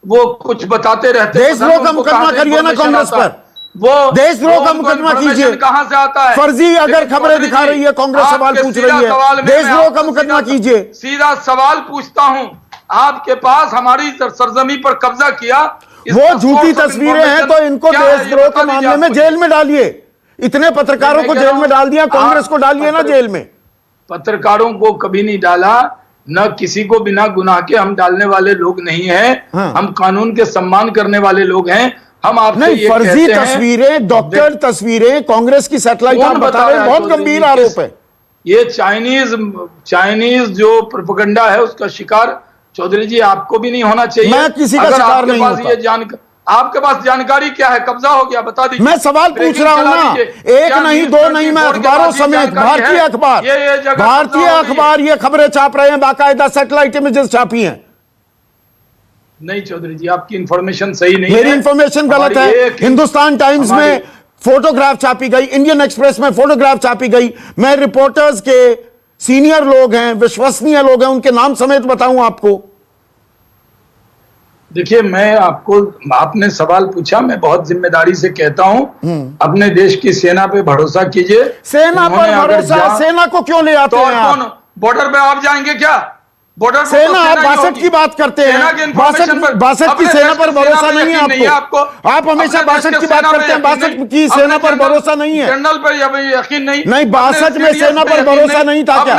वो कुछ बताते रहते। देशद्रोह का मुकदमा करिए ना कांग्रेस पर, वो देशद्रोह का मुकदमा कीजिए। कहां से आता है? फर्जी अगर खबरें दिखा रही है, कांग्रेस सवाल पूछ रही है, देशद्रोह का मुकदमा कीजिए। सीधा सवाल पूछता हूं, आपके पास हमारी सरजमी पर कब्जा किया, वो झूठी तस्वीरें हैं तो इनको देशद्रोह के मामले में जेल में डालिए। इतने पत्रकारों को जेल में डाल दिया, कांग्रेस को डालिए ना जेल में। पत्रकारों को कभी नहीं डाला, न किसी को बिना गुनाह के हम डालने वाले लोग नहीं हैं। हाँ। हम कानून के सम्मान करने वाले लोग हैं। हम आपसे नहीं, फर्जी तस्वीरें, डॉक्टर तस्वीरें, कांग्रेस की सैटेलाइट आप बता रहे हैं, बहुत गंभीर आरोप है। ये चाइनीज जो प्रोपेगेंडा है उसका शिकार चौधरी जी आपको भी नहीं होना चाहिए। मैं किसी का शिकार नहीं होता। आपके पास जानकारी क्या है? कब्जा हो गया, बता दीजिए। मैं सवाल पूछ रहा हूं ना, एक नहीं दो नहीं, मैं अखबारों समेत भारतीय अखबार ये खबरें छाप रहे हैं, बाकायदा सैटेलाइट इमेजेस छापी हैं। नहीं चौधरी जी, आपकी इंफॉर्मेशन सही नहीं है, मेरी इंफॉर्मेशन गलत है। हिंदुस्तान टाइम्स में फोटोग्राफ छापी गई, इंडियन एक्सप्रेस में फोटोग्राफ छापी गई। मैं रिपोर्टर्स के सीनियर लोग हैं, विश्वसनीय लोग हैं, उनके नाम समेत बताऊं आपको। देखिए, आपने सवाल पूछा, मैं बहुत जिम्मेदारी से कहता हूं, अपने देश की सेना पे भरोसा कीजिए। सेना पर भरोसा, सेना को क्यों ले आते हैं आप? बॉर्डर पे आप जाएंगे क्या? बॉर्डर सेना, आप 62 की बात करते हैं, 62 की सेना पर भरोसा नहीं है आपको। आप हमेशा 62 की बात करते हैं, 62 की सेना पर भरोसा नहीं है। जनरल पर यकीन नहीं? नहीं, 62 में सेना पर भरोसा नहीं था क्या?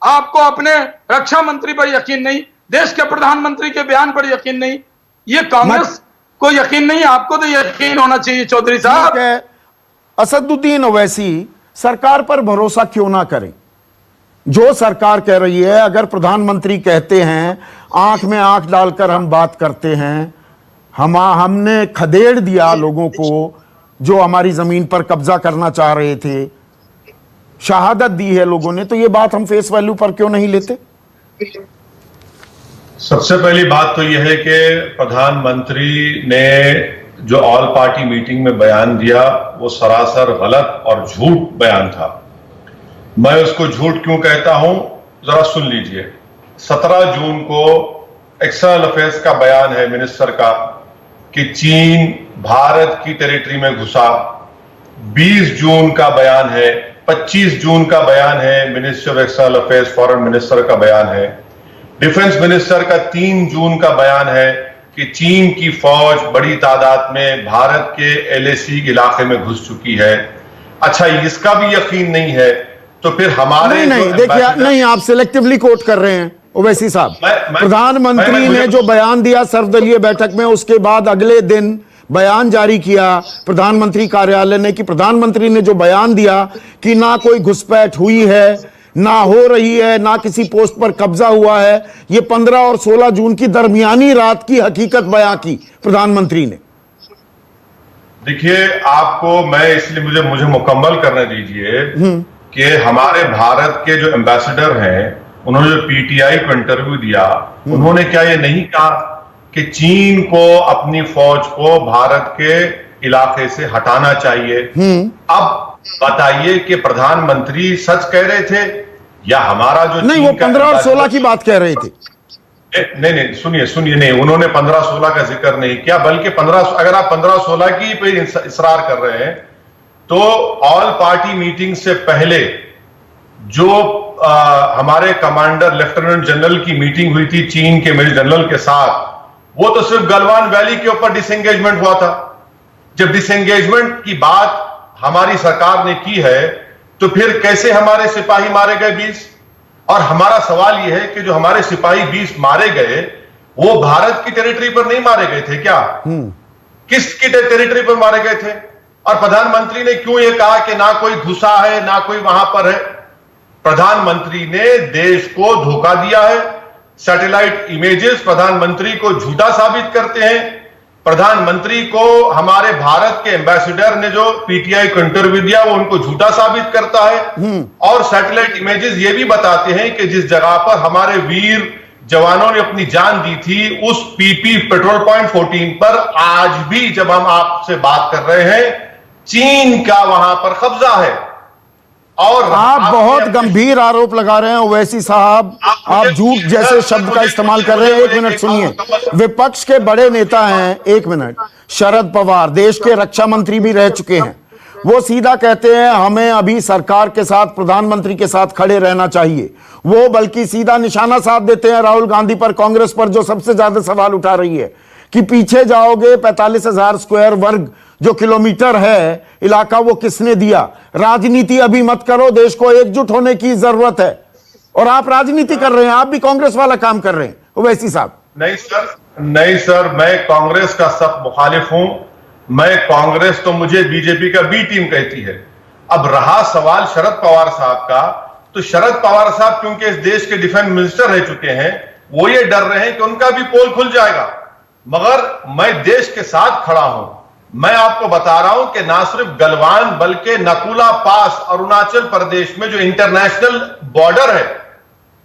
आपको अपने रक्षा मंत्री पर यकीन नहीं, देश के प्रधानमंत्री के बयान पर यकीन नहीं, ये कांग्रेस को यकीन नहीं, आपको तो यकीन होना चाहिए चौधरी साहब। असदुद्दीन ओवैसी, सरकार पर भरोसा क्यों ना करें? जो सरकार कह रही है, अगर प्रधानमंत्री कहते हैं, आंख में आंख डालकर हम बात करते हैं, हमने खदेड़ दिया लोगों को जो हमारी जमीन पर कब्जा करना चाह रहे थे, शहादत दी है लोगों ने, तो ये बात हम फेस वैल्यू पर क्यों नहीं लेते? सबसे पहली बात तो यह है कि प्रधानमंत्री ने जो ऑल पार्टी मीटिंग में बयान दिया वो सरासर गलत और झूठ बयान था। मैं उसको झूठ क्यों कहता हूं, जरा सुन लीजिए। 17 जून को एक्सटर्नल अफेयर्स का बयान है मिनिस्टर का कि चीन भारत की टेरिटरी में घुसा। 20 जून का बयान है, 25 जून का बयान है, minister of external affairs foreign minister का बयान है। डिफेंस मिनिस्टर का 3 जून का बयान है कि चीन की फौज बड़ी तादाद में भारत के एलएसी इलाके में घुस चुकी है। अच्छा, इसका भी यकीन नहीं है तो फिर हमारे नहीं देखिए, नहीं, आप सिलेक्टिवली कोट कर रहे हैं ओवैसी साहब। प्रधानमंत्री ने जो बयान दिया सर्वदलीय बैठक में, उसके बाद अगले दिन बयान जारी किया प्रधानमंत्री कार्यालय ने कि प्रधानमंत्री ने जो बयान दिया कि ना कोई घुसपैठ हुई है, ना हो रही है, ना किसी पोस्ट पर कब्जा हुआ है, ये 15 और 16 जून की दरमियानी रात की हकीकत बयां की प्रधानमंत्री ने। देखिए, आपको मैं इसलिए मुझे मुकम्मल करने दीजिए कि हमारे भारत के जो एम्बेसडर हैं, उन्होंने जो पीटीआई को इंटरव्यू दिया, उन्होंने क्या ये नहीं कहा कि चीन को अपनी फौज को भारत के इलाके से हटाना चाहिए? अब बताइए कि प्रधानमंत्री सच कह रहे थे या हमारा जो नहीं, वो 15 और 16 की बात कह रहे थे। नहीं, सुनिए, नहीं, उन्होंने 15-16 का जिक्र नहीं किया, बल्कि 15, अगर आप 15-16 की पे इसरार कर रहे हैं तो ऑल पार्टी मीटिंग से पहले जो हमारे कमांडर लेफ्टिनेंट जनरल की मीटिंग हुई थी चीन के मेजर जनरल के साथ, वो तो सिर्फ गलवान वैली के ऊपर डिसएंगेजमेंट हुआ था। जब डिसएंगेजमेंट की बात हमारी सरकार ने की है तो फिर कैसे हमारे सिपाही मारे गए 20? और हमारा सवाल यह है कि जो हमारे सिपाही 20 मारे गए वो भारत की टेरिटरी पर नहीं मारे गए थे क्या? किसकी टेरिटरी पर मारे गए थे? और प्रधानमंत्री ने क्यों यह कहा कि ना कोई घुसा है ना कोई वहां पर है? प्रधानमंत्री ने देश को धोखा दिया है। सैटेलाइट इमेजेस प्रधानमंत्री को झूठा साबित करते हैं। प्रधानमंत्री को हमारे भारत के एम्बेसडर ने जो पीटीआई को इंटरव्यू दिया वो उनको झूठा साबित करता है। और सैटेलाइट इमेजेस ये भी बताते हैं कि जिस जगह पर हमारे वीर जवानों ने अपनी जान दी थी, उस पीपी पेट्रोल पॉइंट 14 पर आज भी जब हम आपसे बात कर रहे हैं, चीन का वहां पर कब्जा है। और आप बहुत गंभीर आरोप लगा रहे हैं ओवैसी साहब, आप झूठ जैसे शब्द का इस्तेमाल कर रहे हैं। एक मिनट सुनिए, विपक्ष के बड़े नेता हैं, एक मिनट, शरद पवार देश के रक्षा मंत्री भी रह चुके हैं, वो सीधा कहते हैं हमें अभी सरकार के साथ, प्रधानमंत्री के साथ खड़े रहना चाहिए। वो बल्कि सीधा निशाना साध देते हैं राहुल गांधी पर, कांग्रेस पर, जो सबसे ज्यादा सवाल उठा रही है कि पीछे जाओगे 45,000 स्क्वायर वर्ग जो किलोमीटर है इलाका, वो किसने दिया? राजनीति अभी मत करो, देश को एकजुट होने की जरूरत है। और आप राजनीति कर रहे हैं, आप भी कांग्रेस वाला काम कर रहे हैं ओवैसी साहब। नहीं सर, मैं कांग्रेस का सख्त मुखालिफ हूं। मैं कांग्रेस तो मुझे बीजेपी का बी टीम कहती है। अब रहा सवाल शरद पवार साहब का, तो शरद पवार साहब क्योंकि इस देश के डिफेंस मिनिस्टर रह चुके हैं, वो ये डर रहे हैं कि उनका भी पोल खुल जाएगा। मगर मैं देश के साथ खड़ा हूं। मैं आपको बता रहा हूं कि ना सिर्फ गलवान बल्कि नकुला पास अरुणाचल प्रदेश में जो इंटरनेशनल बॉर्डर है,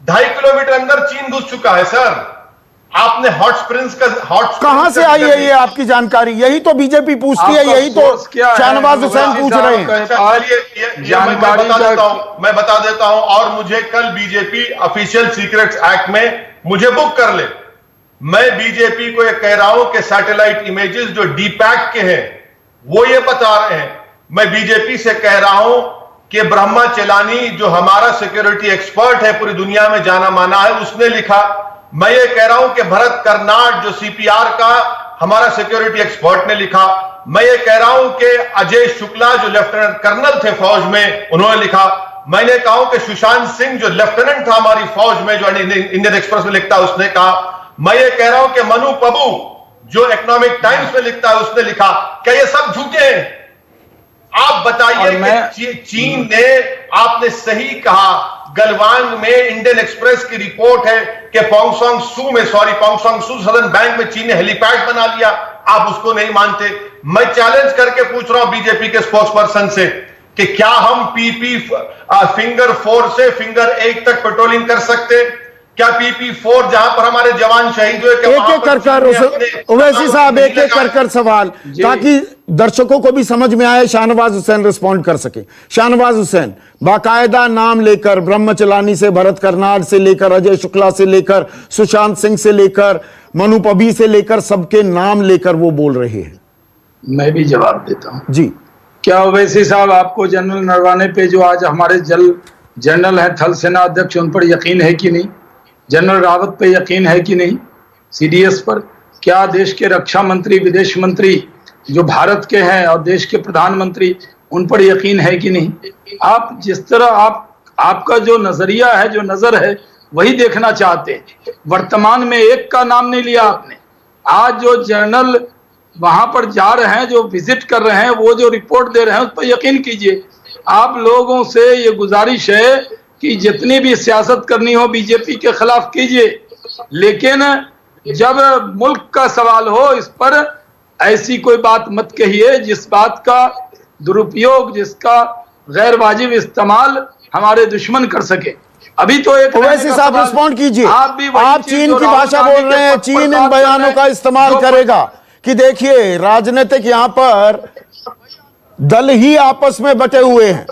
2.5 किलोमीटर अंदर चीन घुस चुका है सर। आपने हॉट स्प्रिंग्स कहां से आई है ये आपकी जानकारी? यही तो बीजेपी पूछती है, यही तो शाहनवाज हुसैन पूछ रहे हैं। मैं बता देता हूं। और मुझे कल बीजेपी ऑफिशियल सीक्रेट्स एक्ट में मुझे बुक कर ले। मैं बीजेपी को ये कह रहा हूं कि सैटेलाइट इमेजेस जो डीपैक के हैं वो ये बता रहे हैं। मैं बीजेपी से कह रहा हूं कि ब्रह्मा चेलानी जो हमारा सिक्योरिटी एक्सपर्ट है, पूरी दुनिया में जाना माना है, उसने लिखा। मैं ये कह रहा हूं कि भरत कर्नाड जो सीपीआर का हमारा सिक्योरिटी एक्सपर्ट ने लिखा। मैं ये कह रहा हूं कि अजय शुक्ला जो लेफ्टिनेंट कर्नल थे फौज में, उन्होंने लिखा। मैंने कहा कि सुशांत सिंह जो लेफ्टिनेंट था हमारी फौज में, जो इंडियन एक्सप्रेस में लिखता, उसने कहा। मैं ये कह रहा हूं कि मनु पबू जो इकोनॉमिक टाइम्स में लिखता है, उसने लिखा। क्या ये सब झूठे हैं? आप बताइए कि चीन ने, आपने सही कहा, गलवान में इंडियन एक्सप्रेस की रिपोर्ट है कि पोंगसोंग सू सदर्न बैंक में चीन ने हेलीपैड बना लिया। आप उसको नहीं मानते। मैं चैलेंज करके पूछ रहा हूं बीजेपी के स्पोक्स पर्सन से कि क्या हम पीपी फिंगर 4 से फिंगर 8 तक पेट्रोलिंग कर सकते? क्या PP4 जहां पर हमारे जवान शहीद हुए, एक एक कर ओवैसी साहब, एक एक कर सवाल, ताकि दर्शकों को भी समझ में आए, शाहनवाज हुसैन रिस्पॉन्ड कर सके। शाहनवाज हुसैन, बाकायदा नाम लेकर ब्रह्मचलानी से, भरत कर्नाड से लेकर, अजय शुक्ला से लेकर, सुशांत सिंह से लेकर, मनु पबी से लेकर, सबके नाम लेकर वो बोल रहे हैं। मैं भी जवाब देता हूं जी। क्या ओवैसी साहब, आपको जनरल नरवाने पे जो आज हमारे जनरल है, थल सेना अध्यक्ष, उन पर यकीन है कि नहीं? जनरल रावत पे यकीन है कि नहीं? CDS पर? क्या देश के रक्षा मंत्री, विदेश मंत्री जो भारत के हैं और देश के प्रधानमंत्री, उन पर यकीन है कि नहीं? आप जिस तरह आपका जो नजरिया है, जो नजर है, वही देखना चाहते हैं। वर्तमान में एक का नाम नहीं लिया आपने। आज जो जनरल वहां पर जा रहे हैं, जो विजिट कर रहे हैं, वो जो रिपोर्ट दे रहे हैं, उस पर यकीन कीजिए। आप लोगों से ये गुजारिश है कि जितनी भी सियासत करनी हो बीजेपी के खिलाफ कीजिए, लेकिन जब मुल्क का सवाल हो, इस पर ऐसी कोई बात मत कहिए जिस बात का दुरुपयोग, जिसका गैर वाजिब इस्तेमाल हमारे दुश्मन कर सके। अभी तो एक ओवैसी साहब रिस्पॉन्ड कीजिए। आप चीन की भाषा बोल रहे हैं, चीन इन बयानों का इस्तेमाल करेगा कि देखिए राजनीतिक यहां पर दल ही आपस में बटे हुए हैं।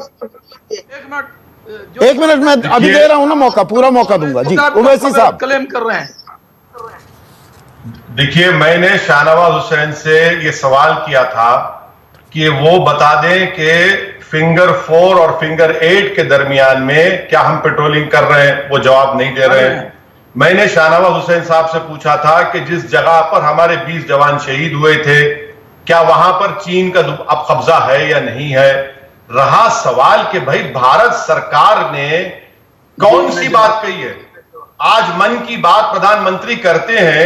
एक मिनट मैं अभी दे रहा हूं ना मौका, पूरा मौका दूंगा। जी ओवैसी साहब क्लेम कर रहे हैं। देखिए, मैंने शाहनवाज हुसैन से ये सवाल किया था कि वो बता दें कि फिंगर 4 और फिंगर 8 के दरमियान में क्या हम पेट्रोलिंग कर रहे हैं। वो जवाब नहीं दे रहे हैं। मैंने शाहनवाज हुसैन साहब से पूछा था कि जिस जगह पर हमारे 20 जवान शहीद हुए थे, क्या वहां पर चीन का अब कब्जा है या नहीं है। रहा सवाल कि भाई भारत सरकार ने कौन सी बात कही है। आज मन की बात प्रधानमंत्री करते हैं,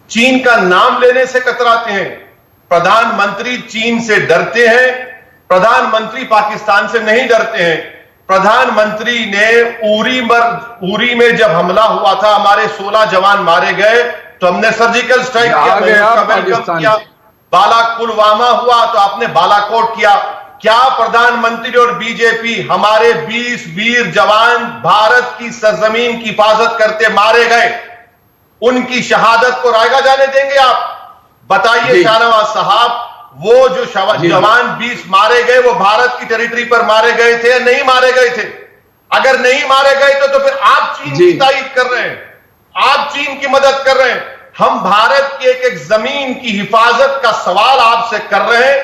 चीन का नाम लेने से कतराते हैं। प्रधानमंत्री चीन से डरते हैं, प्रधानमंत्री पाकिस्तान से नहीं डरते हैं। प्रधानमंत्री ने उरी में जब हमला हुआ था, हमारे 16 जवान मारे गए, तो हमने सर्जिकल स्ट्राइक किया। पुलवामा हुआ तो आपने बालाकोट किया। क्या प्रधानमंत्री और बीजेपी हमारे 20 वीर जवान भारत की सरजमीन की हिफाजत करते मारे गए, उनकी शहादत को रायगा जाने देंगे आप? बताइए शाहनवाज साहब, वो जो जवान 20 मारे गए वो भारत की टेरिटरी पर मारे गए थे या नहीं मारे गए थे? अगर नहीं मारे गए तो फिर आप चीन की तारीफ कर रहे हैं, आप चीन की मदद कर रहे हैं। हम भारत की एक एक जमीन की हिफाजत का सवाल आपसे कर रहे हैं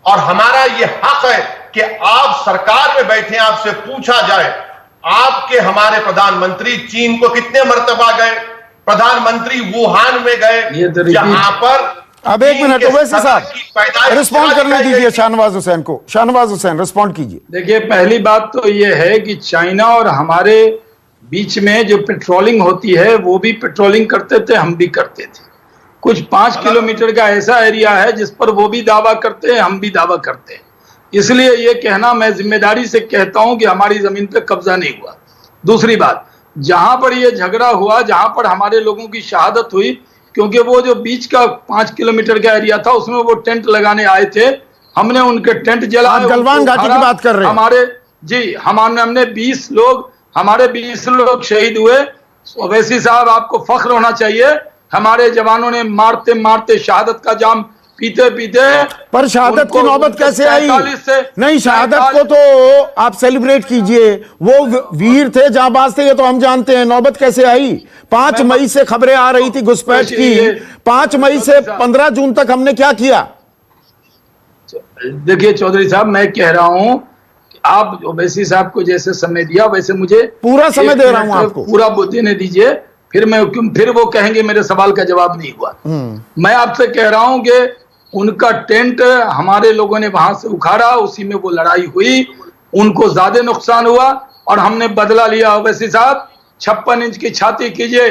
और हमारा यह हक है कि आप सरकार में बैठे, आपसे पूछा जाए आपके हमारे प्रधानमंत्री चीन को कितने मर्तबा गए? प्रधानमंत्री वुहान में गए जहां पर अब एक मिनट ओवैसी साहब रिस्पॉन्ड करने दीजिए शाहनवाज हुसैन को। शाहनवाज हुसैन रिस्पॉन्ड कीजिए। देखिए, पहली बात तो ये है कि चाइना और हमारे बीच में जो पेट्रोलिंग होती है वो भी पेट्रोलिंग करते थे, हम भी करते थे। कुछ 5 किलोमीटर का ऐसा एरिया है जिस पर वो भी दावा करते हैं, हम भी दावा करते हैं। इसलिए ये कहना मैं जिम्मेदारी से कहता हूं कि हमारी जमीन पे कब्जा नहीं हुआ। दूसरी बात, जहां पर ये झगड़ा हुआ, जहां पर हमारे लोगों की शहादत हुई, क्योंकि वो जो बीच का 5 किलोमीटर का एरिया था उसमें वो टेंट लगाने आए थे, हमने उनके टेंट जलाए। आप गलवान घाटी की बात कर रहे हैं? हमने 20 लोग, हमारे 20 लोग शहीद हुए। ओवैसी साहब, आपको फख्र होना चाहिए, हमारे जवानों ने मारते मारते शहादत का जाम पीते पीते। पर शहादत की नौबत कैसे आई? नहीं, शहादत को तो आप सेलिब्रेट कीजिए, वो वीर थे, जाबाज थे, ये तो हम जानते हैं। नौबत कैसे आई? 5 मई से खबरें आ रही थी घुसपैठ की। 5 मई से 15 जून तक हमने क्या किया? देखिए चौधरी साहब, मैं कह रहा हूं कि आप ओवैसी साहब को जैसे समय दिया वैसे मुझे पूरा समय दे रहा हूं आपको, पूरा देने दीजिए। फिर वो कहेंगे मेरे सवाल का जवाब नहीं हुआ। मैं आपसे कह रहा हूं कि उनका टेंट हमारे लोगों ने वहां से उखाड़ा, उसी में वो लड़ाई हुई, उनको ज्यादा नुकसान हुआ और हमने बदला लिया। ओवैसी साहब, 56 इंच की छाती कीजिए,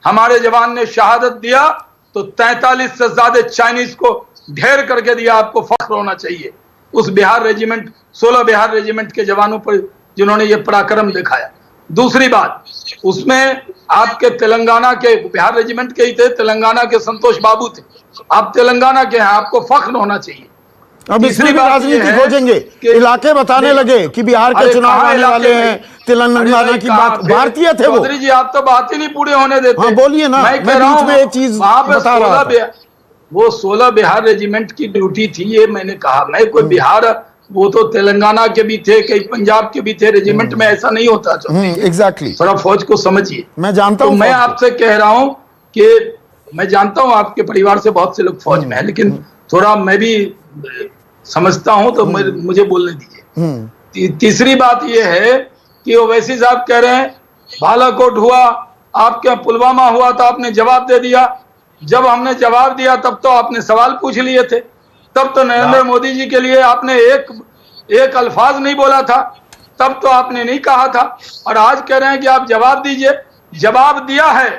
हमारे जवान ने शहादत दिया तो 43 से ज्यादा चाइनीज को ढेर करके दिया। आपको फख्र होना चाहिए उस बिहार रेजिमेंट, 16 बिहार रेजिमेंट के जवानों पर जिन्होंने ये पराक्रम दिखाया। दूसरी बात, उसमें आपके तेलंगाना के, बिहार रेजिमेंट के ही थे, तेलंगाना के संतोष बाबू थे, आप तेलंगाना के हैं, आपको फख्र होना चाहिए। अब इसमें भी राजनीति खोजेंगे, इलाके बताने लगे कि बिहार के चुनाव आने वाले हैं, तेलंगाना की बात। भारतीय थे वो। चौधरी जी, आप तो बात ही नहीं पूरी होने देते। हाँ, बोलिए ना, मैं बीच में एक चीज बता रहा था। वो 16 बिहार रेजिमेंट की ड्यूटी थी, ये मैंने कहा। मैं कोई बिहार, वो तो तेलंगाना के भी थे, कई पंजाब के भी थे, रेजिमेंट में ऐसा नहीं होता। एग्जैक्टली, थोड़ा फौज को समझिए। मैं जानता हूं, मैं आपसे कह रहा हूं कि मैं जानता हूं आपके परिवार से बहुत से लोग फौज में है, लेकिन थोड़ा मैं भी समझता हूं तो मुझे बोलने दीजिए। तीसरी बात यह है कि ओवैसी साहब कह रहे हैं बालाकोट हुआ, आपके पुलवामा हुआ तो आपने जवाब दे दिया। जब हमने जवाब दिया तब तो आपने सवाल पूछ लिए थे, तब तो नरेंद्र मोदी जी के लिए आपने एक अल्फाज नहीं बोला था, तब तो आपने नहीं कहा था। और आज कह रहे हैं कि आप जवाब दीजिए। जवाब दिया है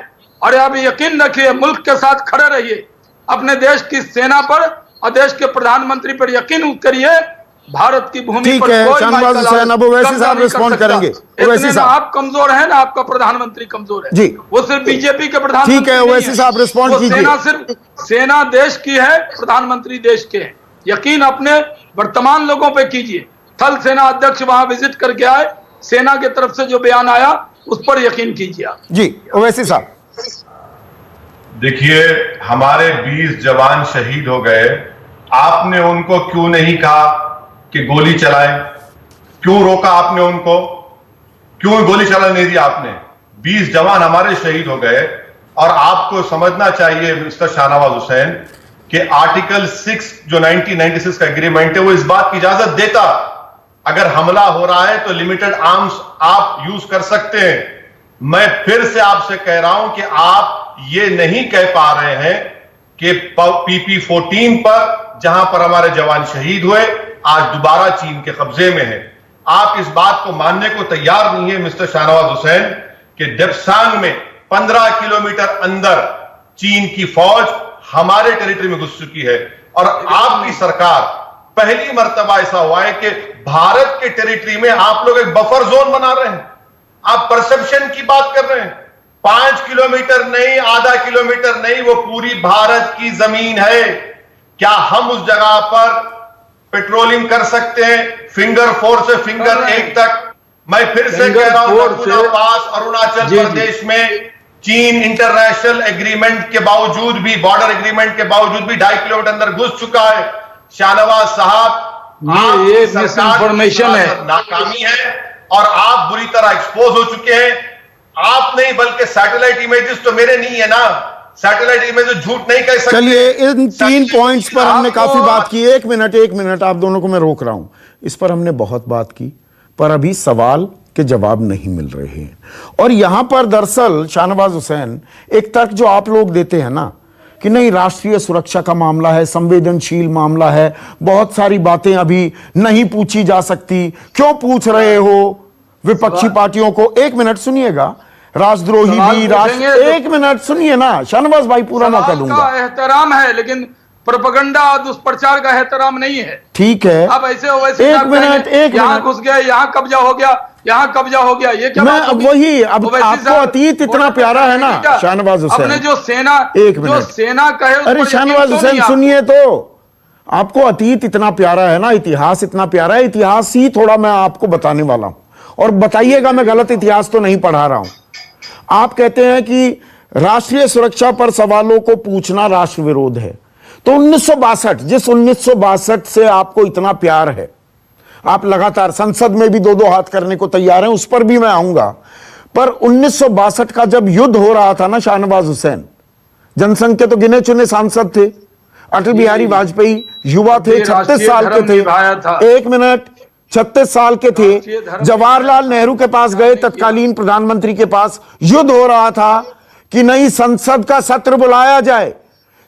और आप यकीन रखिए, मुल्क के साथ खड़े रहिए, अपने देश की सेना पर और देश के प्रधानमंत्री पर यकीन करिए। भारत की भूमि पर शाहनवाज हुसैन, अब ओवैसी साहब रिस्पॉन्ड करेंगे। ओवैसी साहब, आप कमजोर हैं ना, आपका प्रधानमंत्री कमजोर है जी, वो सिर्फ बीजेपी के प्रधानमंत्री। ठीक है, ओवैसी साहब रिस्पॉन्ड कीजिए। सेना सिर्फ सेना देश की है, प्रधानमंत्री देश के हैं। यकीन अपने वर्तमान लोगों पे कीजिए। थल सेना अध्यक्ष वहां विजिट करके आए, सेना की तरफ से जो बयान आया उस पर यकीन कीजिए आप। जी ओवैसी साहब, देखिए, हमारे 20 जवान शहीद हो गए, आपने उनको क्यों नहीं कहा कि गोली चलाएं? क्यों रोका आपने उनको? क्यों गोली चलाने नहीं दी आपने? 20 जवान हमारे शहीद हो गए और आपको समझना चाहिए मिस्टर शाहनवाज हुसैन कि आर्टिकल 6 जो 1996 का एग्रीमेंट है वो इस बात की इजाजत देता, अगर हमला हो रहा है तो लिमिटेड आर्म्स आप यूज कर सकते हैं। मैं फिर से आपसे कह रहा हूं कि आप ये नहीं कह पा रहे हैं कि PP-14 पर, जहां पर हमारे जवान शहीद हुए, आज दोबारा चीन के कब्जे में है। आप इस बात को मानने को तैयार नहीं है मिस्टर शाहनवाज हुसैन कि डेप्सांग में 15 किलोमीटर अंदर चीन की फौज हमारे टेरिटरी में घुस चुकी है और आपकी सरकार, पहली मर्तबा ऐसा हुआ है कि भारत के टेरिटरी में आप लोग एक बफर जोन बना रहे हैं। आप परसेप्शन की बात कर रहे हैं। 5 किलोमीटर नहीं, आधा किलोमीटर नहीं, वो पूरी भारत की जमीन है। क्या हम उस जगह पर पेट्रोलिंग कर सकते हैं फिंगर 4 से फिंगर 8 तक? मैं फिर से कह रहा हूं, पास अरुणाचल प्रदेश में चीन इंटरनेशनल एग्रीमेंट के बावजूद भी, बॉर्डर एग्रीमेंट के बावजूद भी 2.5 किलोमीटर अंदर घुस चुका है। शाहनवाज साहब, ये मिसइंफॉर्मेशन है, नाकामी है और आप बुरी तरह एक्सपोज हो चुके हैं। आप नहीं बल्कि सैटेलाइट इमेजेस तो मेरे नहीं है ना, सैटेलाइट इमेजेस झूठ नहीं कह सकते। चलिए, इन 3 पॉइंट्स पर हमने काफी बात की। एक मिनट आप दोनों को मैं रोक रहा हूं। इस पर हमने बहुत बात की, पर अभी सवाल के जवाब नहीं मिल रहे हैं। और यहां पर दरअसल शाहनवाज हुसैन, एक तर्क जो आप लोग देते हैं ना कि नहीं, राष्ट्रीय सुरक्षा का मामला है, संवेदनशील मामला है, बहुत सारी बातें अभी नहीं पूछी जा सकती, क्यों पूछ रहे हो विपक्षी पार्टियों को? एक मिनट सुनिएगा, राष्ट्रद्रोही भी एक मिनट सुनिए ना शाहनवाज भाई, पूरा मौका दूंगा। एहतराम है लेकिन प्रोपेगेंडा और दुष्प्रचार का एहतराम नहीं है। ठीक है, अब ऐसे एक मिनट यहाँ घुस गया, यहाँ कब्जा हो गया, यहाँ कब्जा हो गया, ये क्या? मैं अब वही, अब आपको अतीत इतना प्यारा है ना शाहनवाज हुसैन, अपने जो सेना, जो सेना कहे, अरे शाहनवाज हुसैन सुनिए तो, आपको अतीत इतना प्यारा है ना, इतिहास इतना प्यारा है, इतिहास ही थोड़ा मैं आपको बताने वाला हूं, और बताइएगा मैं गलत इतिहास तो नहीं पढ़ा रहा हूं। आप कहते हैं कि राष्ट्रीय सुरक्षा पर सवालों को पूछना राष्ट्र विरोध है, तो 1962, जिस 1962 से आपको इतना प्यार है, आप लगातार संसद में भी 2-2 हाथ करने को तैयार हैं, उस पर भी मैं आऊंगा, पर 1962 का जब युद्ध हो रहा था ना शाहनवाज हुसैन, जनसंघ के तो गिने चुने सांसद थे, अटल बिहारी वाजपेयी युवा थे, 36 साल के थे, एक मिनट, 36 साल के थे, जवाहरलाल नेहरू के पास गए, तत्कालीन प्रधानमंत्री के पास, युद्ध हो रहा था कि नहीं संसद का सत्र बुलाया जाए,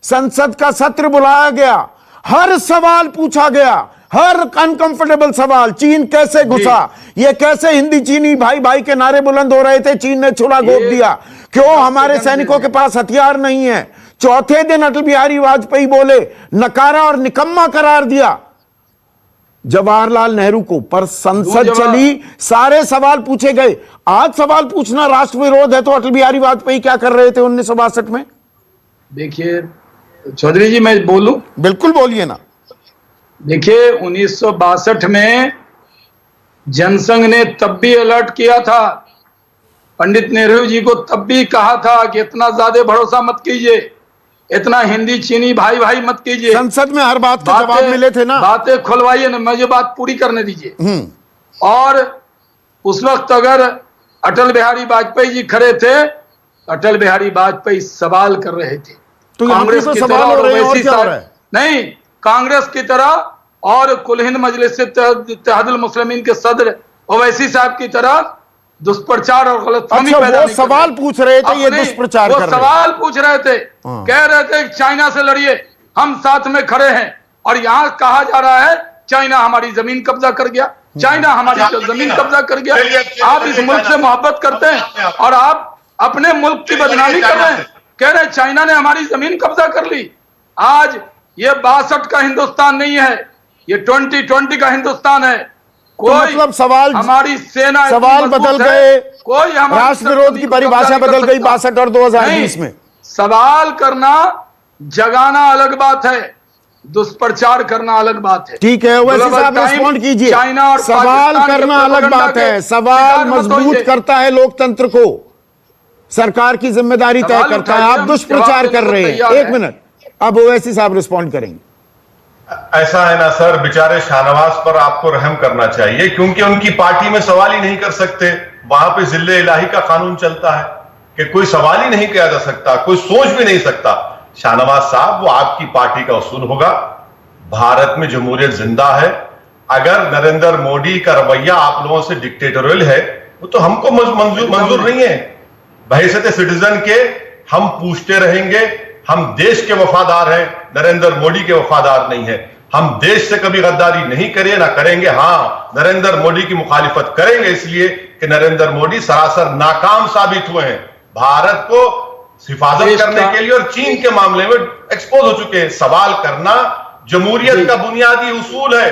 संसद का सत्र बुलाया गया, हर सवाल पूछा गया, हर अनकंफर्टेबल सवाल, चीन कैसे घुसा, ये कैसे हिंदी चीनी भाई भाई के नारे बुलंद हो रहे थे, चीन ने छुरा घोंप दिया, क्यों हमारे सैनिकों के पास हथियार नहीं है। चौथे दिन अटल बिहारी वाजपेयी बोले, नकारा और निकम्मा करार दिया जवाहरलाल नेहरू को, पर संसद चली, सारे सवाल पूछे गए। आज सवाल पूछना राष्ट्र विरोध है, तो अटल बिहारी वाजपेयी क्या कर रहे थे 1962 में? देखिए चौधरी जी, मैं बोलूं? बिल्कुल बोलिए ना। देखिए 1962 में जनसंघ ने तब भी अलर्ट किया था, पंडित नेहरू जी को तब भी कहा था कि इतना ज्यादा भरोसा मत कीजिए, इतना हिंदी चीनी भाई भाई मत कीजिए। संसद में हर बात के जवाब मिले थे ना, बातें खुलवाइए ना, मुझे बात पूरी करने दीजिए। और उस वक्त अगर अटल बिहारी वाजपेयी जी खड़े थे, अटल बिहारी वाजपेयी सवाल कर रहे थे, तो कांग्रेस की तरह और ओवैसी साहब नहीं, कांग्रेस की तरह और कुल हिंद मजलिस इत्तेहादुल मुस्लिमीन के सदर ओवैसी साहब की तरह दुष्प्रचार और गलतफहमी पैदा नहीं सवाल पूछ रहे थे, ये दुष्प्रचार कर रहे थे, सवाल पूछ रहे थे, कह रहे थे चाइना से लड़िए, हम साथ में खड़े हैं, और यहाँ कहा जा रहा है चाइना हमारी जमीन कब्जा कर गया, चाइना हमारी जमीन कब्जा कर गया। आप इस मुल्क से मोहब्बत करते हैं और आप अपने मुल्क की बदनामी कर रहे हैं, कह रहे हैं चाइना ने हमारी जमीन कब्जा कर ली। आज ये 62 का हिंदुस्तान नहीं है, ये 2020 का हिंदुस्तान है। कोई तो मतलब सवाल, हमारी सेना, सवाल बदल गए, कोई राष्ट्र विरोध की परिभाषा बदल गई 62 और 2020 में। सवाल करना, जगाना अलग बात है, दुष्प्रचार करना अलग बात है। ठीक है, वैसे साहब रिस्पॉन्ड कीजिए। सवाल करना अलग बात है, सवाल मजबूत करता है लोकतंत्र को, सरकार की जिम्मेदारी तय करता है, आप दुष्प्रचार कर रहे हैं। एक मिनट, अब ओवैसी साहब रिस्पॉन्ड करेंगे। ऐसा है ना सर, बेचारे शाहनवाज पर आपको रहम करना चाहिए, क्योंकि उनकी पार्टी में सवाल ही नहीं कर सकते, वहां पे जिल्ले इलाही का कानून चलता है कि कोई सवाल ही नहीं किया जा सकता, कोई सोच भी नहीं सकता। शाहनवाज साहब, वो आपकी पार्टी का उसूल होगा, भारत में जमहूरियत जिंदा है, अगर नरेंद्र मोदी का रवैया आप लोगों से डिक्टेटोरियल है, वो तो हमको मंजूर नहीं है। बहैसियत सिटीजन के हम पूछते रहेंगे, हम देश के वफादार हैं, नरेंद्र मोदी के वफादार नहीं है, हम देश से कभी गद्दारी नहीं करें ना करेंगे। हाँ, नरेंद्र मोदी की मुखालिफत करेंगे इसलिए कि नरेंद्र मोदी सरासर नाकाम साबित हुए हैं, भारत को हिफाजत करने के लिए और चीन के मामले में एक्सपोज हो चुके हैं। सवाल करना जमहूरियत का बुनियादी उसूल है,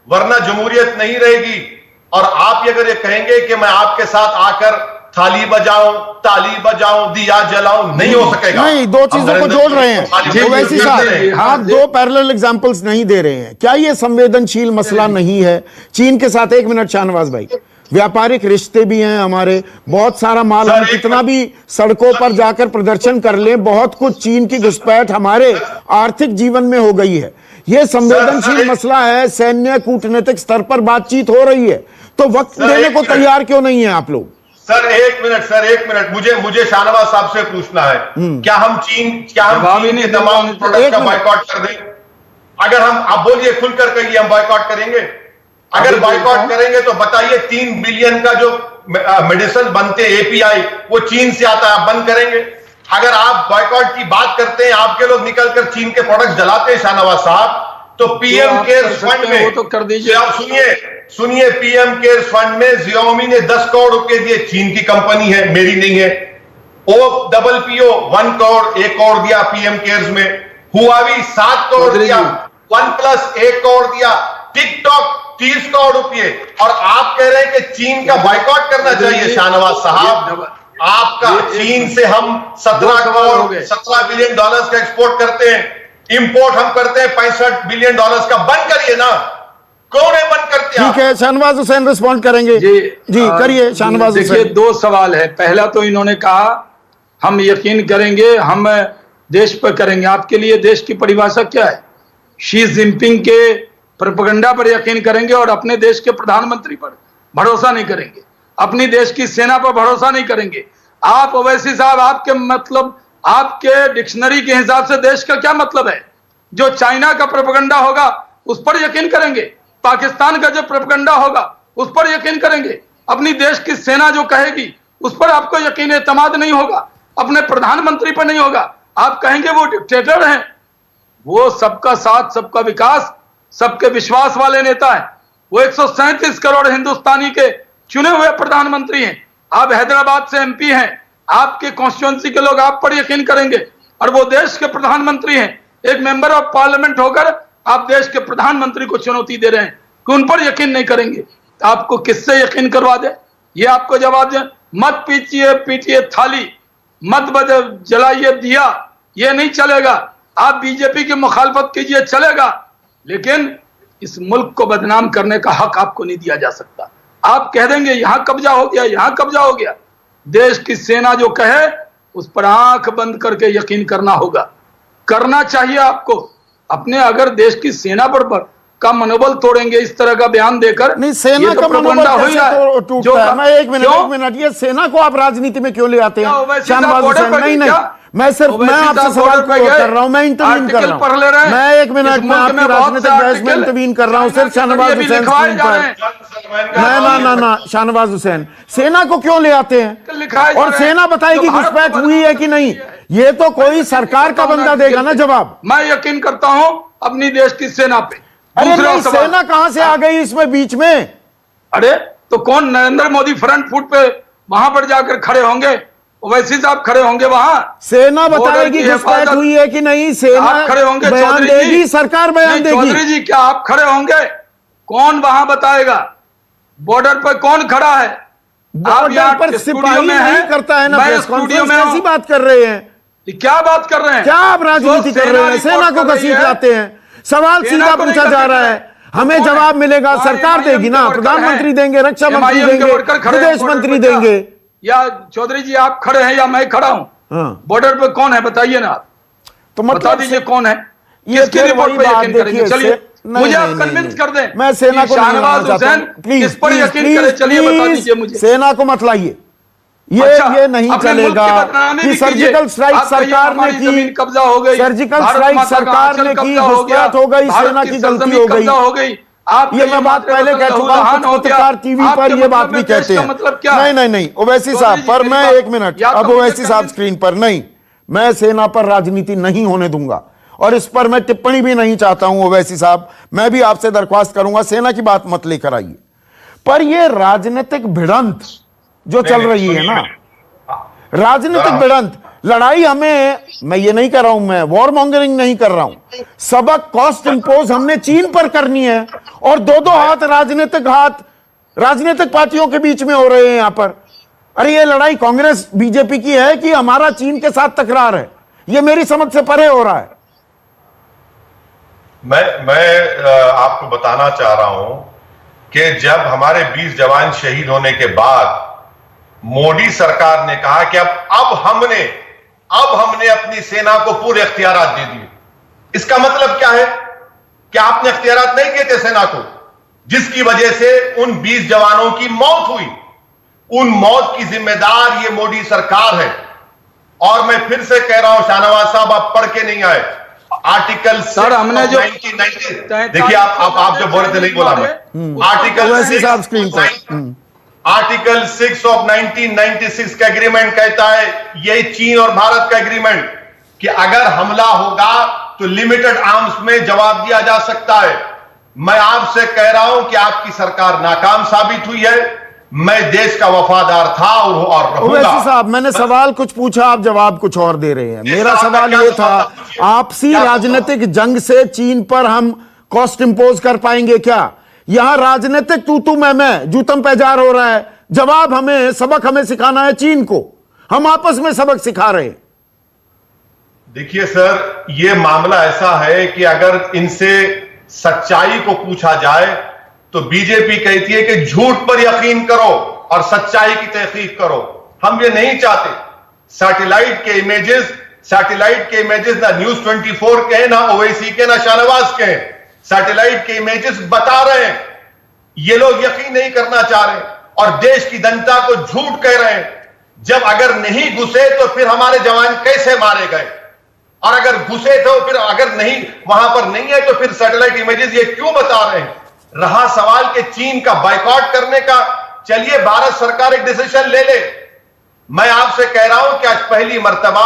वरना जमहूरियत नहीं रहेगी। और आप अगर ये कहेंगे कि मैं आपके साथ आकर थाली बजाऊं, ताली बजाऊं, दिया जलाऊं, नहीं हो सकेगा। नहीं, दो चीजों को जोड़ रहे हैं ओवैसी साहब, आप दो पैरेलल एग्जांपल्स नहीं दे रहे हैं। क्या ये संवेदनशील मसला नहीं है चीन के साथ? एक मिनट शाहनवाज भाई, व्यापारिक रिश्ते भी हैं हमारे, बहुत सारा माल, हम कितना भी सड़कों पर जाकर प्रदर्शन कर लें, बहुत कुछ चीन की घुसपैठ हमारे आर्थिक जीवन में हो गई है। यह संवेदनशील मसला है, सैन्य कूटनीतिक स्तर पर बातचीत हो रही है, तो वक्त देने को तैयार क्यों नहीं है आप लोग? सर एक मिनट, मुझे शाहनवाज साहब से पूछना है, क्या हम चीन के तमाम प्रोडक्ट का बायकॉट कर दें? अगर हम, आप बोलिए खुलकर कहिए, हम बायकॉट करेंगे? अगर बायकॉट करेंगे तो बताइए 3 बिलियन का जो मेडिसिन बनते एपीआई वो चीन से आता है, आप बंद करेंगे? अगर आप बायकॉट की बात करते हैं, आपके लोग निकलकर चीन के प्रोडक्ट जलाते हैं शाहनवाज साहब, तो पीएम केयर्स फंड में, तो कर दीजिए। आप सुनिए, पीएम केयर्स फंड में Xiaomi ने 10 करोड़ रुपए दिए, चीन की कंपनी है, मेरी नहीं है। OPPO 1 करोड़ 1 करोड़ दिया पीएम केयर्स में, हुआवी 7 करोड़ दिया, OnePlus 1 करोड़ दिया, टिकटॉक 30 करोड़ रुपए, और आप कह रहे हैं कि चीन का बायकॉट करना चाहिए। शाहनवाज साहब, आपका चीन से हम 17 बिलियन डॉलर्स का एक्सपोर्ट करते हैं, इंपोर्ट हम करते हैं 65 बिलियन डॉलर्स का, बंद करिए ना। कौन है बंद करते हैं? ठीक है, शाहनवाज हुसैन रिस्पॉन्ड करेंगे। जी करिए शाहनवाज हुसैन। देखिए, 2 सवाल है। पहला तो इन्होंने कहा हम यकीन करेंगे, हम देश पर करेंगे। आपके लिए देश की परिभाषा क्या है? शी जिनपिंग के प्रोपेगेंडा पर यकीन करेंगे और अपने देश के प्रधानमंत्री पर भरोसा नहीं करेंगे, अपनी देश की सेना पर भरोसा नहीं करेंगे। आप ओवैसी साहब, आपके मतलब, आपके डिक्शनरी के हिसाब से देश का क्या मतलब है? जो चाइना का प्रोपेगेंडा होगा उस पर यकीन करेंगे, पाकिस्तान का जो प्रोपेगेंडा होगा उस पर यकीन करेंगे, अपनी देश की सेना जो कहेगी उस पर आपको यकीन एतमाद नहीं होगा, अपने प्रधानमंत्री पर नहीं होगा। आप कहेंगे वो डिक्टेटर हैं। वो सबका साथ, सबका विकास, सबके विश्वास वाले नेता हैं। वो 137 करोड़ हिंदुस्तानी के चुने हुए प्रधानमंत्री हैं। आप हैदराबाद से एमपी हैं, आपके कॉन्स्टिट्यूंसी के लोग आप पर यकीन करेंगे, और वो देश के प्रधानमंत्री हैं। एक मेंबर ऑफ पार्लियामेंट होकर आप देश के प्रधानमंत्री को चुनौती दे रहे हैं कि उन पर यकीन नहीं करेंगे। आपको किससे यकीन करवा दे? ये आपको जवाब दे। मत पीटिए थाली, मत जलाइए दिया, ये नहीं चलेगा। आप बीजेपी की मुखालफत कीजिए, चलेगा, लेकिन इस मुल्क को बदनाम करने का हक आपको नहीं दिया जा सकता। आप कह देंगे यहां कब्जा हो गया, यहां कब्जा हो गया। देश की सेना जो कहे उस पर आंख बंद करके यकीन करना होगा, करना चाहिए आपको। अपने अगर देश की सेना पर का मनोबल तोड़ेंगे इस तरह का बयान देकर, नहीं, सेना का मनोबल कैसे टूटता है? मैं एक मिनट, ये सेना को आप राजनीति में क्यों ले आते हैं शाहनवाज हुसैन? नहीं, मैं आपसे सवाल कर रहा हूं, मैं इंटरवीन कर रहा हूं। मैं एक मिनट में आपकी राजनीतिक बहस में इंटरवीन कर रहा हूं सिर्फ शाहनवाज हुसैन स्क्रीन पर। ना शाहनवाज हुसैन, सेना को क्यों ले आते हैं? और सेना बताएगी घुसपैठ हुई है कि नहीं? ये तो कोई सरकार का बंदा देगा ना जवाब। मैं यकीन करता हूं अपनी देश की सेना पे। अरे नहीं, सेना कहां से आ गई इसमें बीच में? अरे तो कौन नरेंद्र मोदी फ्रंट फुट पे वहां पर जाकर खड़े होंगे? ओवैसी साहब खड़े होंगे वहां? सेना बताएगी घुसपैठ हुई है कि नहीं? सेना खड़े होंगे, बयान देगी, सरकार बयान देगी। चौधरी जी, क्या आप खड़े होंगे? कौन वहां बताएगा? बॉर्डर पर कौन खड़ा है? बॉर्डर पर सिपाही नहीं करता है ना प्रेस कॉन्फ्रेंस, कैसी बात कर रहे हैं? क्या बात कर रहे हैं? क्या आप राजनीति कर रहे हैं? सेना को घसीट लाते हैं। सवाल सीधा पूछा जा रहा है, हमें जवाब मिलेगा, सरकार देगी ना, प्रधानमंत्री देंगे, रक्षा मंत्री देंगे, विदेश मंत्री देंगे। या चौधरी जी आप खड़े हैं या मैं खड़ा हूं? बॉर्डर पे कौन है बताइए ना आप, तो बता दीजिए कौन है। किसकी रिपोर्ट पे यकीन करेंगे? चलिए मुझे आप कन्विंस कर दें। मैं सेना को शाहनवाज हुसैन किस पर यकीन करे, चलिए बता दीजिए मुझे। सेना को मत लाइए, ये नहीं चलेगा कि सर्जिकल स्ट्राइक सरकार ने की, कब्जा हो गई, सर्जिकल स्ट्राइक सरकार ने की, घुसपैठ हो गई, सेना की गलती हो गई। आप ये मैं बात पहले कह चुका हूं, पत्रकार टीवी पर ये बात भी कहते हैं। मतलब क्या? नहीं ओवैसी साहब पर मैं एक मिनट, अब ओवैसी साहब स्क्रीन पर नहीं, मैं सेना पर राजनीति नहीं होने दूंगा और इस पर मैं टिप्पणी भी नहीं चाहता हूं। ओवैसी साहब, मैं भी आपसे दरख्वास्त करूंगा, सेना की बात मत लेकर आइए। पर ये राजनीतिक भिड़ंत जो चल रही है ना, राजनीतिक भिड़ंत, लड़ाई हमें, मैं ये नहीं कर रहा हूं, मैं वॉर मॉन्गरिंग नहीं कर रहा हूं, सबक कॉस्ट इंपोज हमने चीन पर करनी है और दो हाथ राजनीतिक पार्टियों के बीच में हो रहे हैं यहां पर। अरे ये लड़ाई कांग्रेस बीजेपी की है कि हमारा चीन के साथ तकरार है? ये मेरी समझ से परे हो रहा है। मैं आपको बताना चाह रहा हूं कि जब हमारे 20 जवान शहीद होने के बाद मोदी सरकार ने कहा कि अब हमने अपनी सेना को पूरे इख्तियारात दे दिए। इसका मतलब क्या है कि आपने इख्तियारात नहीं किए थे सेना को, जिसकी वजह से उन 20 जवानों की मौत हुई। उन मौत की जिम्मेदार ये मोदी सरकार है। और मैं फिर से कह रहा हूं, शाहनवाज साहब आप पढ़ के नहीं आए आर्टिकल सर, हमने जो 1990, देखिए आप जो बोल रहे थे नहीं बोला मैं। आर्टिकल 6 ऑफ 1996 का एग्रीमेंट कहता है, यही चीन और भारत का एग्रीमेंट, कि अगर हमला होगा तो लिमिटेड आर्म्स में जवाब दिया जा सकता है। मैं आपसे कह रहा हूं कि आपकी सरकार नाकाम साबित हुई है। मैं देश का वफादार था और रहूंगा। ओवैसी साहब, मैंने सवाल कुछ पूछा, आप जवाब कुछ और दे रहे हैं। मेरा सवाल ये था, आपसी राजनीतिक जंग से चीन पर हम कॉस्ट इंपोज कर पाएंगे क्या? यहां राजनीतिक तू मैं जूतम पैजार हो रहा है। जवाब हमें, सबक हमें सिखाना है चीन को। हम आपस में सबक सिखा रहे हैं। देखिए सर, यह मामला ऐसा है कि अगर इनसे सच्चाई को पूछा जाए तो बीजेपी कहती है कि झूठ पर यकीन करो और सच्चाई की तहकीक करो। हम ये नहीं चाहते। सैटेलाइट के इमेजेस ना न्यूज 24 के, ना ओवैसी के, ना शाहनवाज के। सैटेलाइट के इमेजेस बता रहे हैं, ये लोग यकीन नहीं करना चाह रहे और देश की जनता को झूठ कह रहे हैं। जब अगर नहीं घुसे तो फिर हमारे जवान कैसे मारे गए, और अगर घुसे तो फिर अगर नहीं, वहां पर नहीं है तो फिर सैटेलाइट इमेजेस ये क्यों बता रहे हैं? रहा सवाल के चीन का बायकॉट करने का, चलिए भारत सरकार एक डिसीजन ले ले। मैं आपसे कह रहा हूं कि आज पहली मर्तबा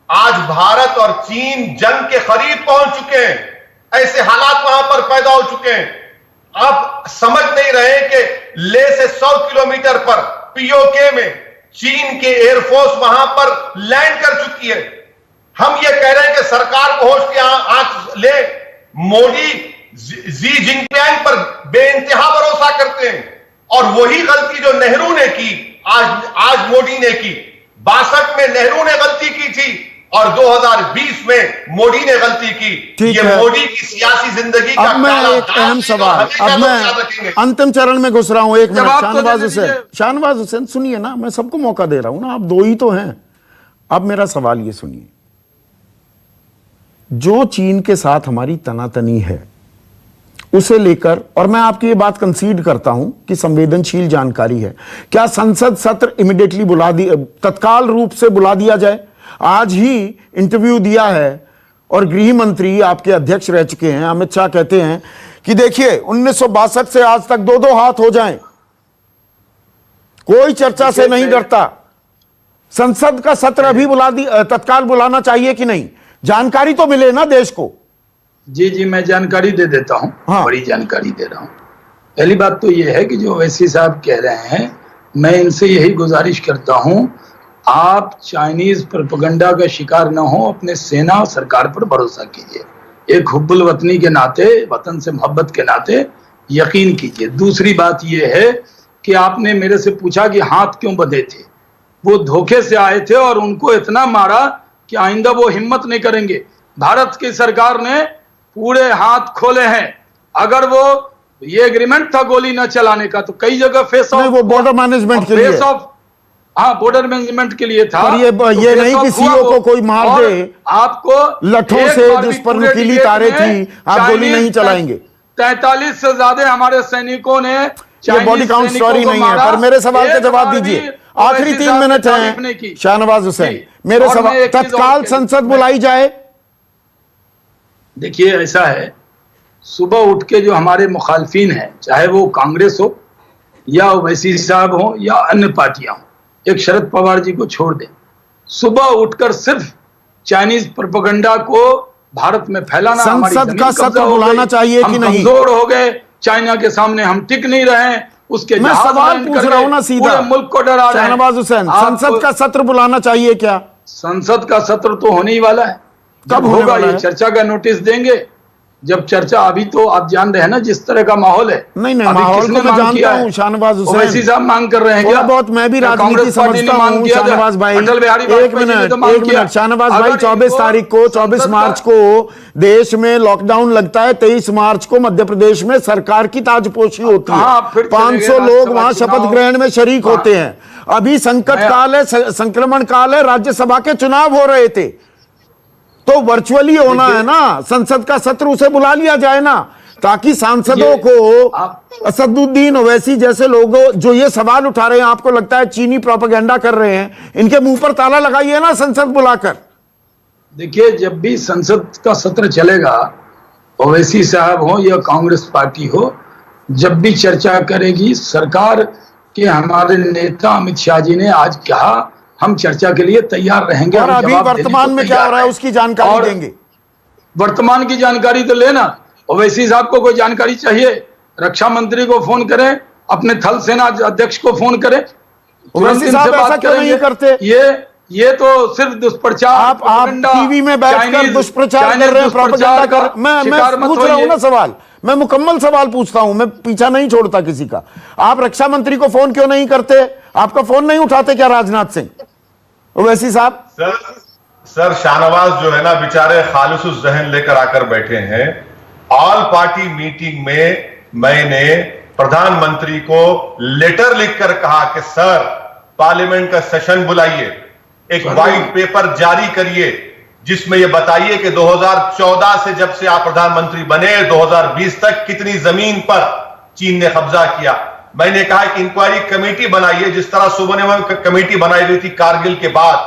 आज भारत और चीन जंग के करीब पहुंच चुके हैं। ऐसे हालात वहां पर पैदा हो चुके हैं। आप समझ नहीं रहे कि ले से 100 किलोमीटर पर पीओके में चीन के एयरफोर्स वहां पर लैंड कर चुकी है। हम ये कह रहे हैं कि सरकार को होश के आंख ले। मोदी जी जिनपिंग पर बेइंतहा भरोसा करते हैं, और वही गलती जो नेहरू ने की आज मोदी ने की। 62 में नेहरू ने गलती की थी और 2020 में मोदी ने गलती की। ये मोदी की सियासी जिंदगी का अब मैं एक अहम सवाल, अब मैं अंतिम चरण में घुस रहा हूं। एक मिनट, शाहनवाज हुसैन सुनिए ना, मैं सबको मौका दे रहा हूं ना, आप दो ही तो हैं। अब मेरा सवाल ये सुनिए, जो चीन के साथ हमारी तनातनी है उसे लेकर, और मैं आपकी ये बात कंसीड करता हूं कि संवेदनशील जानकारी है, क्या संसद सत्र इमीडिएटली तत्काल रूप से बुला दिया जाए? आज ही इंटरव्यू दिया है और गृह मंत्री आपके अध्यक्ष रह चुके हैं अमित शाह कहते हैं कि देखिए 1962 से आज तक 2-2 हाथ हो जाएं, कोई चर्चा से नहीं डरता। संसद का सत्र अभी तत्काल बुलाना चाहिए कि नहीं? जानकारी तो मिले ना देश को। जी, मैं जानकारी दे देता हूं। हाँ। बड़ी जानकारी दे रहा हूं। पहली बात तो यह है कि जो ओवैसी साहब कह रहे हैं, मैं इनसे यही गुजारिश करता हूं, आप चाइनीज प्रोपेगेंडा का शिकार न हो, अपने सेना और सरकार पर भरोसा कीजिए। एक हुब्बुल वतनी के नाते, वतन से मोहब्बत के नाते यकीन कीजिए। दूसरी बात यह है कि आपने मेरे से पूछा कि हाथ क्यों बंधे थे। वो धोखे से आए थे और उनको इतना मारा कि आइंदा वो हिम्मत नहीं करेंगे। भारत की सरकार ने पूरे हाथ खोले हैं। अगर वो ये एग्रीमेंट था गोली न चलाने का, तो कई जगह फेस ऑफ, वो बॉर्डर मैनेजमेंट के लिए, हाँ बॉर्डर मैनेजमेंट के लिए था। पर ये नहीं कि सीओ को कोई मार दे आपको लठों से, जिस पर नुकीली तारें थी, आप गोली नहीं चलाएंगे। 43 से ज्यादा हमारे सैनिकों ने, ये बॉडी काउंट स्टोरी नहीं है, पर मेरे सवाल का जवाब दीजिए। आखिरी 3 मिनट हैं शाहनवाज हुसैन, मेरे सवाल, तत्काल संसद बुलाई जाए। देखिए ऐसा है, सुबह उठ के जो हमारे मुखालफिन हैं, चाहे वो कांग्रेस हो या ओवैसी साहब हो या अन्य पार्टियां हो, एक शरद पवार जी को छोड़ दें, सुबह उठकर सिर्फ चाइनीज प्रोपेगेंडा को भारत में फैलाना। संसद का सत्र बुलाना चाहिए कि नहीं? कमजोर हो गए, चाइना के सामने हम टिक नहीं रहे, उसके मैं सवाल पूछ रहा हूं ना सीधा, मुल्क को डरा रहे हैं। शाहनवाज हुसैन, संसद का सत्र बुलाना चाहिए क्या? संसद का सत्र तो होने ही वाला है। कब होगा ये चर्चा का नोटिस देंगे, जब चर्चा, अभी तो आप जान रहे हैं ना जिस तरह का माहौल है। नहीं माहौल को मैं जानता हूं, शाहनवाज हुसैन ओवैसी साहब मांग कर रहे हैं क्या? बहुत मैं भी राजनीति समझता हूं शाहनवाज भाई। एक मिनट शाहनवाज भाई, 24 तारीख को 24 मार्च को देश में लॉकडाउन लगता है, 23 मार्च को मध्य प्रदेश में सरकार की ताजपोशी होती है, 500 लोग वहां शपथ ग्रहण में शरीक होते हैं। अभी संकट काल है, संक्रमण काल है, राज्यसभा के चुनाव हो रहे थे, तो वर्चुअली होना है ना, संसद का सत्र, उसे बुला लिया जाए ना, ताकि सांसदों को असदुद्दीन ओवैसी जैसे लोगों जो ये सवाल उठा रहे हैं, आपको लगता है चीनी प्रोपेगेंडा कर रहे हैं, इनके मुंह पर ताला लगाइए ना संसद बुलाकर। देखिए, जब भी संसद का सत्र चलेगा, ओवैसी साहब हो या कांग्रेस पार्टी हो, जब भी चर्चा करेगी सरकार के, हमारे नेता अमित शाह जी ने आज कहा हम चर्चा के लिए तैयार रहेंगे। और अभी वर्तमान में क्या हो रहा है उसकी जानकारी देंगे। वर्तमान की जानकारी तो लेना, ओवैसी साहब को कोई जानकारी चाहिए, रक्षा मंत्री को फोन करें, अपने थल सेना अध्यक्ष को फोन करें। ओवैसी साहब ऐसा क्यों नहीं करते? ये तो सिर्फ दुष्प्रचार, आप टीवी में बैठकर दुष्प्रचार कर रहे हैं, प्रोपेगेंडा कर। मैं पूछ रहा हूं ना सवाल, मैं मुकम्मल सवाल पूछता हूं, मैं पीछा नहीं छोड़ता किसी का। आप रक्षा मंत्री को फोन क्यों नहीं करते? आपका फोन नहीं उठाते क्या राजनाथ सिंह? ओवैसी साहब सर शाहनवाज जो है ना बेचारे खालिस जहन लेकर आकर बैठे हैं। ऑल पार्टी मीटिंग में मैंने प्रधानमंत्री को लेटर लिखकर कहा कि सर पार्लियामेंट का सेशन बुलाइए, एक व्हाइट पेपर जारी करिए जिसमें यह बताइए कि 2014 से जब से आप प्रधानमंत्री बने 2020 तक कितनी जमीन पर चीन ने कब्जा किया। मैंने कहा कि इंक्वायरी कमेटी बनाइए, जिस तरह सुबह कमेटी बनाई गई थी कारगिल के बाद,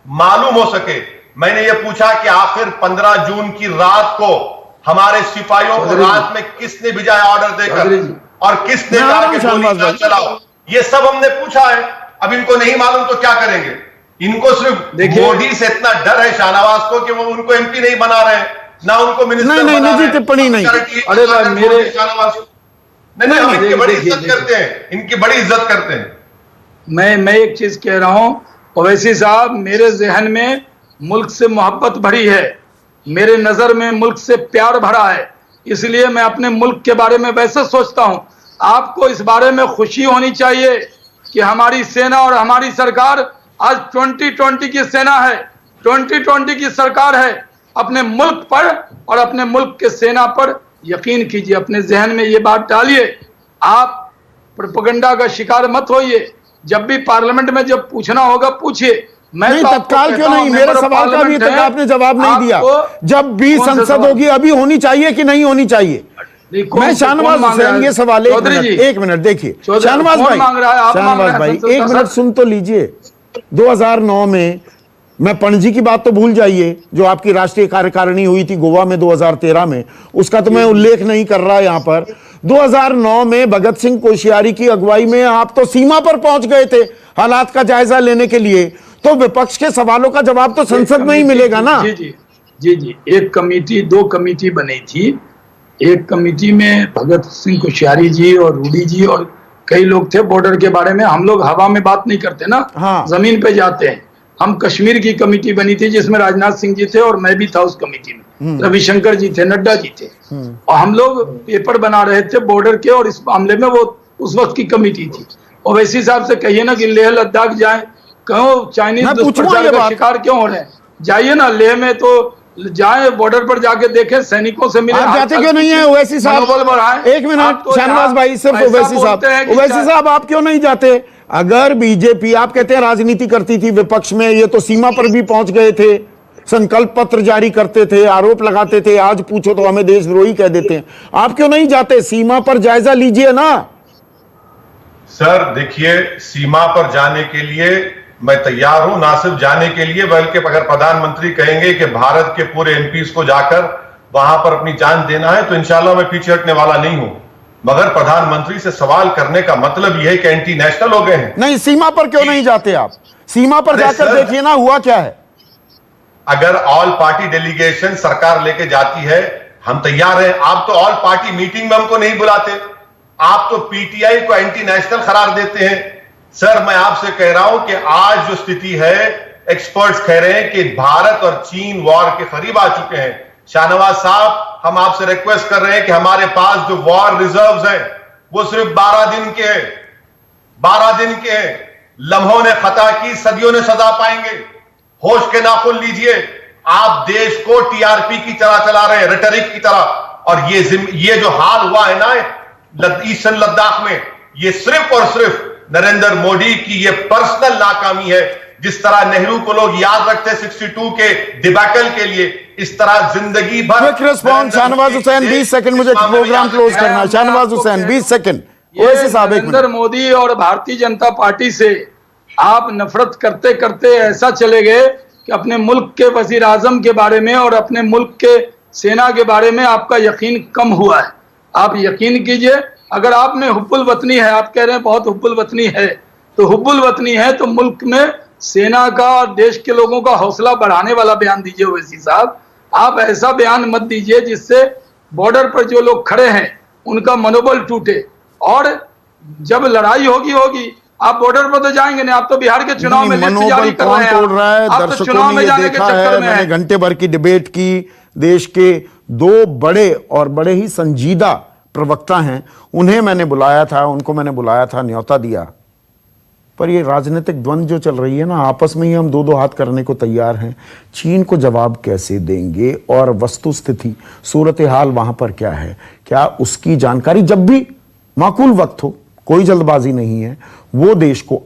मालूम हो सके। मैंने ये पूछा कि आखिर 15 जून की रात को हमारे सिपाहियों को रात में किसने भिजाया ऑर्डर देकर, और किसने कहा कि गोली चलाओ। ये सब हमने पूछा है। अब इनको नहीं मालूम तो क्या करेंगे? इनको सिर्फ मोदी से इतना डर है शाहनवाज को कि वो उनको एमपी नहीं बना रहे, ना उनको मिनिस्टर नहीं, निजी टिप्पणी नहीं। अरे भाई मेरे शाहनवाज नहीं, हम इनकी बड़ी इज्जत करते हैं, इनकी बड़ी इज्जत करते हैं। मैं एक चीज कह रहा हूं ओवैसी साहब, मेरे जहन में मुल्क से मोहब्बत भरी है, मेरे नजर में मुल्क से प्यार भरा है, इसलिए मैं अपने मुल्क के बारे में वैसे सोचता हूं। आपको इस बारे में खुशी होनी चाहिए कि हमारी सेना और हमारी सरकार आज 2020 की सेना है, 2020 की सरकार है। अपने मुल्क पर और अपने मुल्क के सेना पर यकीन कीजिए, अपने जहन में ये बात डालिए। आप प्रोपेगेंडा का शिकार मत होइए। जब भी पार्लियामेंट में जब पूछना होगा पूछिए। मैं नहीं, तो तत्काल क्यों नहीं? मेरे सवाल का अभी तक आपने जवाब नहीं दिया। जब भी संसद होगी अभी होनी चाहिए कि नहीं होनी चाहिए? मैं शाहनवाज हुसैन ये सवाल एक मिनट देखिए शाहनवाज भाई, शाहनवाज भाई एक मिनट सुन तो लीजिए। 2009 में, मैं पणजी की बात तो भूल जाइए, जो आपकी राष्ट्रीय कार्यकारिणी हुई थी गोवा में 2013 में, उसका तो मैं उल्लेख नहीं कर रहा यहां पर। 2009 में भगत सिंह कोश्यारी की अगुवाई में आप तो सीमा पर पहुंच गए थे हालात का जायजा लेने के लिए, तो विपक्ष के सवालों का जवाब तो संसद में ही मिलेगा ना। जी, एक कमेटी, 2 कमेटी बनी थी। एक कमेटी में भगत सिंह कोश्यारी जी और रूडी जी और कई लोग थे। बॉर्डर के बारे में हम लोग हवा में बात नहीं करते ना, हाँ। जमीन पे जाते हैं। हम कश्मीर की कमेटी बनी थी जिसमें राजनाथ सिंह जी थे और मैं भी था उस कमेटी में, रविशंकर जी थे, नड्डा जी थे, और हम लोग पेपर बना रहे थे बॉर्डर के, और इस मामले में वो उस वक्त की कमेटी थी। ओवैसी साहब से कहिए ना कि लेह लद्दाख जाए, कहो चाइनीज दुष्प्रचार का शिकार क्यों हो रहे हैं? जाइए ना लेह में, तो जाए बॉर्डर पर जाके देखे, सैनिकों से मिले। आप जाते क्यों नहीं है ओवैसी साहब? एक मिनट शाहनवाज भाई, सिर्फ ओवैसी साहब आप क्यों नहीं जाते? अगर बीजेपी, आप कहते हैं राजनीति करती थी विपक्ष में, ये तो सीमा पर भी पहुंच गए थे, संकल्प पत्र जारी करते थे, आरोप लगाते थे, आज पूछो तो हमें देशद्रोही कह देते हैं। आप क्यों नहीं जाते? सीमा पर जायजा लीजिए ना। सर देखिए, सीमा पर जाने के लिए मैं तैयार हूं, ना सिर्फ जाने के लिए बल्कि अगर प्रधानमंत्री कहेंगे कि भारत के पूरे एमपीज को जाकर वहां पर अपनी जान देना है तो इंशाल्लाह मैं पीछे हटने वाला नहीं हूं। मगर प्रधानमंत्री से सवाल करने का मतलब यह है कि एंटी नेशनल हो गए हैं। नहीं, सीमा पर क्यों नहीं जाते आप? सीमा पर जाकर देखिए ना हुआ क्या है। अगर ऑल पार्टी डेलीगेशन सरकार लेके जाती है, हम तैयार हैं। आप तो ऑल पार्टी मीटिंग में हमको नहीं बुलाते, आप तो पीटीआई को एंटी नेशनल करार देते हैं। सर मैं आपसे कह रहा हूं कि आज जो स्थिति है, एक्सपर्ट्स कह रहे हैं कि भारत और चीन वॉर के करीब आ चुके हैं। शाहनवाज साहब, हम आपसे रिक्वेस्ट कर रहे हैं कि हमारे पास जो वॉर रिजर्व्स हैं वो सिर्फ 12 दिन के हैं, 12 दिन के हैं। लम्हों ने खता की, सदियों ने सजा पाएंगे। होश के नाखुन लीजिए। आप देश को टीआरपी की तरह चला रहे हैं, रेटरिक की तरह। और ये जो हाल हुआ है ना ईस्टर्न लद्दाख में, ये सिर्फ और सिर्फ नरेंद्र मोदी की ये पर्सनल नाकामी है। जिस तरह नेहरू को लोग याद रखते 62 के डिबैकल के लिए, इस तरह जिंदगी भर। Quick response Shahnawaz Hussain, 20 second, मुझे प्रोग्राम क्लोज करना है। शाहनवाज हुसैन 20 सेकंड। नरेंद्र मोदी और भारतीय जनता पार्टी से आप नफरत करते करते ऐसा चले गए कि अपने मुल्क के वजीर आजम के बारे में और अपने मुल्क के सेना के बारे में आपका यकीन कम हुआ है। आप यकीन कीजिए, अगर आप में हुब्बुल वतनी है, आप कह रहे हैं बहुत हुब्बुल वतनी है, तो हुब्बुल वतनी है तो मुल्क में सेना का और देश के लोगों का हौसला बढ़ाने वाला बयान दीजिए। ओवैसी साहब, आप ऐसा बयान मत दीजिए जिससे बॉर्डर पर जो लोग खड़े हैं उनका मनोबल टूटे। और जब लड़ाई होगी आप बॉर्डर पर तो जाएंगे नहीं। आप तो बिहार के चुनाव में लिस्ट जारी कर रहे हैं। तोड़ रहा है, आप तो दर्शकों चुनाव ने में ये जाने के देखा चक्कर है। में मैंने घंटे भर की डिबेट की। देश के 2 बड़े और बड़े ही संजीदा प्रवक्ता हैं, उन्हें मैंने बुलाया था, उनको मैंने बुलाया था, न्योता दिया। पर ये राजनीतिक द्वंद्व जो चल रही है ना, आपस में ही हम 2-2 हाथ करने को तैयार हैं। चीन को जवाब कैसे देंगे और वस्तु स्थिति, सूरत हाल वहां पर क्या है, क्या उसकी जानकारी जब भी माकूल वक्त हो, कोई जल्दबाजी नहीं है, वो देश को